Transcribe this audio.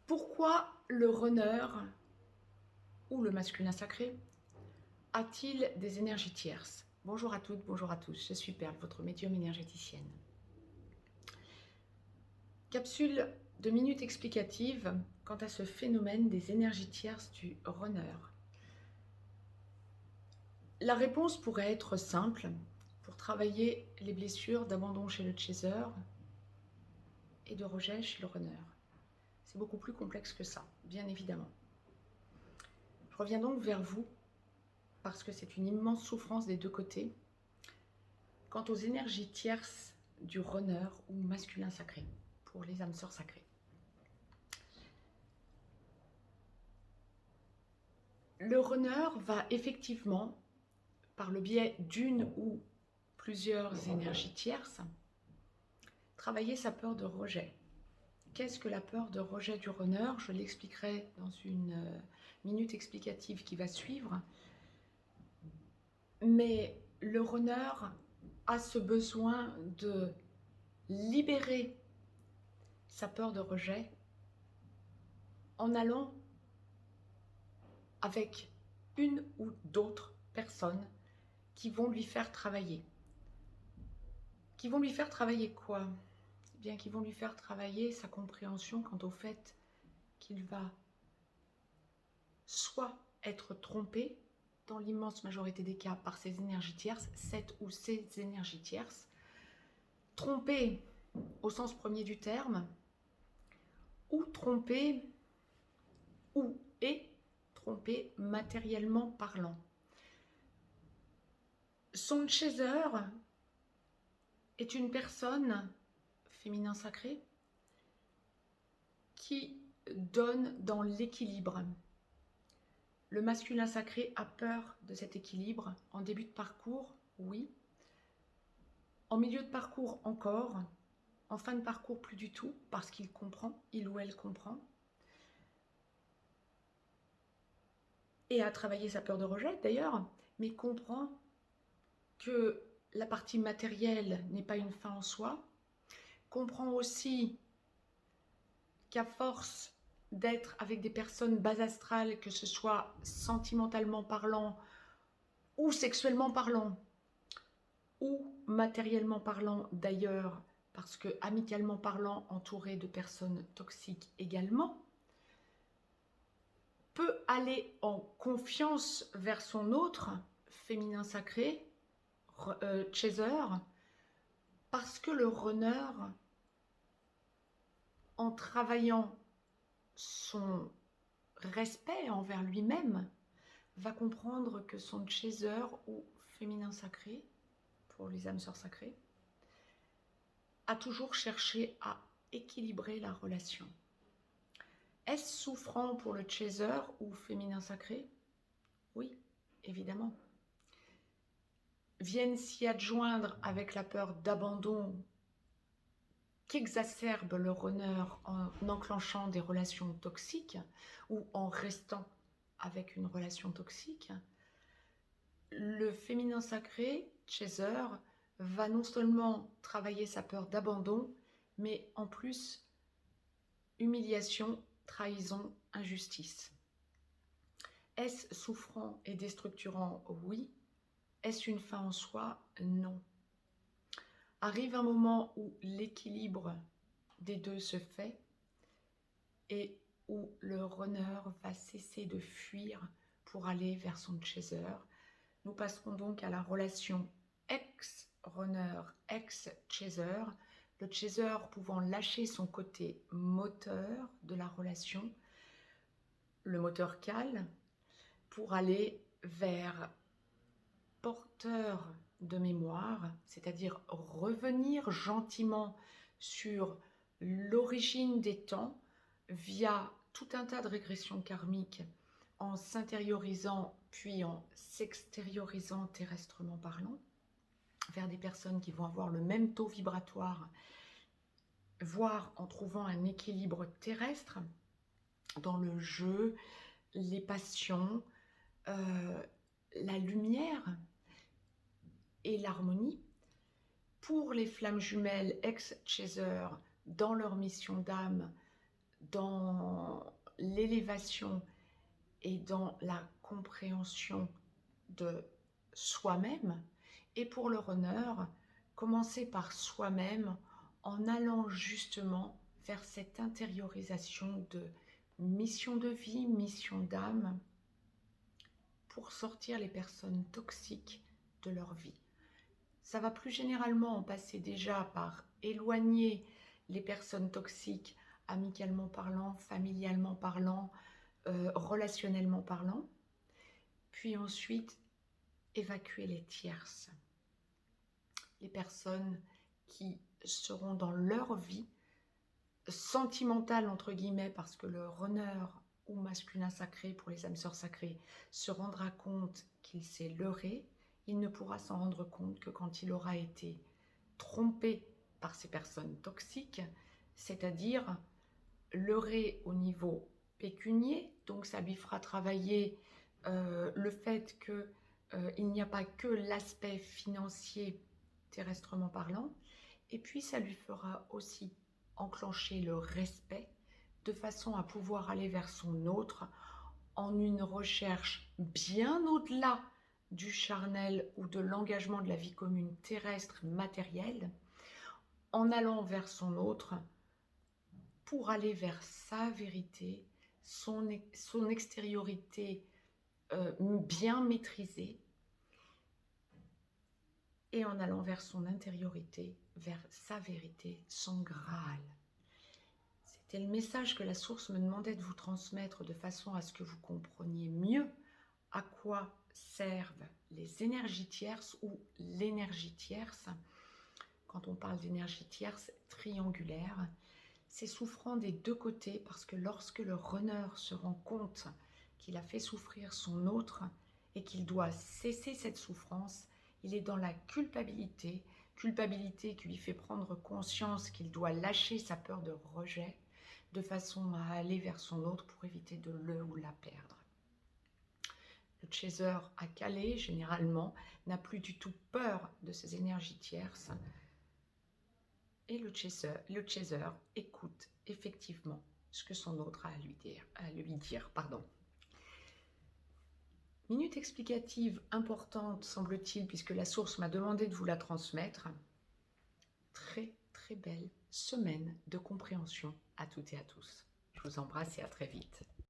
Pourquoi le runner ou le masculin sacré a-t-il des énergies tierces? Bonjour à toutes, bonjour à tous, je suis Perle, votre médium énergéticienne. Capsule de minutes explicatives quant à ce phénomène des énergies tierces du runner. La réponse pourrait être simple pour travailler les blessures d'abandon chez le chaser et de rejet chez le runner. C'est beaucoup plus complexe que ça, bien évidemment. Je reviens donc vers vous parce que c'est une immense souffrance des deux côtés quant aux énergies tierces du runner ou masculin sacré pour les âmes sœurs sacrées. Le runner va effectivement, par le biais d'une ou plusieurs énergies tierces, travailler sa peur de rejet. Qu'est-ce que la peur de rejet du runner? Je l'expliquerai dans une minute explicative qui va suivre. Mais le runner a ce besoin de libérer sa peur de rejet en allant avec une ou d'autres personnes qui vont lui faire travailler. Qui vont lui faire travailler quoi? Eh bien, qui vont lui faire travailler sa compréhension quant au fait qu'il va soit être trompé, dans l'immense majorité des cas, par ses énergies tierces, cette ou ces énergies tierces, trompé au sens premier du terme, ou trompé, ou est trompé matériellement parlant. Son chaser est une personne féminin sacré qui donne dans l'équilibre. Le masculin sacré a peur de cet équilibre en début de parcours, oui. En milieu de parcours encore, en fin de parcours plus du tout, parce qu'il comprend, il ou elle comprend. Et a travaillé sa peur de rejet d'ailleurs, mais comprend que la partie matérielle n'est pas une fin en soi, comprend aussi qu'à force d'être avec des personnes bas astrales, que ce soit sentimentalement parlant ou sexuellement parlant, ou matériellement parlant d'ailleurs, parce que amicalement parlant, entouré de personnes toxiques également, peut aller en confiance vers son autre, féminin sacré, chaser, parce que le runner, en travaillant son respect envers lui-même, va comprendre que son chaser ou féminin sacré, pour les âmes sœurs sacrées, a toujours cherché à équilibrer la relation. Est-ce souffrant pour le chaser ou féminin sacré? Oui, évidemment. Viennent s'y adjoindre avec la peur d'abandon qu'exacerbe le runner en enclenchant des relations toxiques ou en restant avec une relation toxique. Le féminin sacré, chaser, va non seulement travailler sa peur d'abandon, mais en plus humiliation, trahison, injustice. Est-ce souffrant et déstructurant? Oui. Est-ce une fin en soi? Non. Arrive un moment où l'équilibre des deux se fait et où le runner va cesser de fuir pour aller vers son chaser. Nous passerons donc à la relation ex-runner, ex-chaser, le chaser pouvant lâcher son côté moteur de la relation, le moteur cale, pour aller vers porteur de mémoire, c'est-à-dire revenir gentiment sur l'origine des temps via tout un tas de régressions karmiques en s'intériorisant puis en s'extériorisant terrestrement parlant vers des personnes qui vont avoir le même taux vibratoire, voire en trouvant un équilibre terrestre dans le jeu, les passions, la lumière et l'harmonie. Pour les flammes jumelles ex-chaser, dans leur mission d'âme, dans l'élévation et dans la compréhension de soi-même. Et pour le runner, commencer par soi-même en allant justement vers cette intériorisation de mission de vie, mission d'âme, pour sortir les personnes toxiques de leur vie. Ça va plus généralement en passer déjà par éloigner les personnes toxiques, amicalement parlant, familialement parlant, relationnellement parlant, puis ensuite évacuer les tierces, les personnes qui seront dans leur vie sentimentale entre guillemets, parce que le runner ou masculin sacré pour les âmes sœurs sacrées se rendra compte qu'il s'est leurré. Il ne pourra s'en rendre compte que quand il aura été trompé par ces personnes toxiques, c'est-à-dire leurré au niveau pécunier, donc ça lui fera travailler le fait qu'il n'y a pas que l'aspect financier terrestrement parlant, et puis ça lui fera aussi enclencher le respect de façon à pouvoir aller vers son autre en une recherche bien au-delà du charnel ou de l'engagement de la vie commune terrestre matérielle, en allant vers son autre pour aller vers sa vérité, son extériorité bien maîtrisée, et en allant vers son intériorité, vers sa vérité, son Graal. C'était le message que la source me demandait de vous transmettre de façon à ce que vous compreniez mieux à quoi servent les énergies tierces ou l'énergie tierce. Quand on parle d'énergie tierce triangulaire, c'est souffrant des deux côtés, parce que lorsque le runner se rend compte qu'il a fait souffrir son autre et qu'il doit cesser cette souffrance, il est dans la culpabilité qui lui fait prendre conscience qu'il doit lâcher sa peur de rejet de façon à aller vers son autre pour éviter de le ou la perdre. Le chaser à Calais, généralement, n'a plus du tout peur de ces énergies tierces. Et le chaser écoute effectivement ce que son autre a à lui dire. Minute explicative importante, semble-t-il, puisque la source m'a demandé de vous la transmettre. Très, très belle semaine de compréhension à toutes et à tous. Je vous embrasse et à très vite.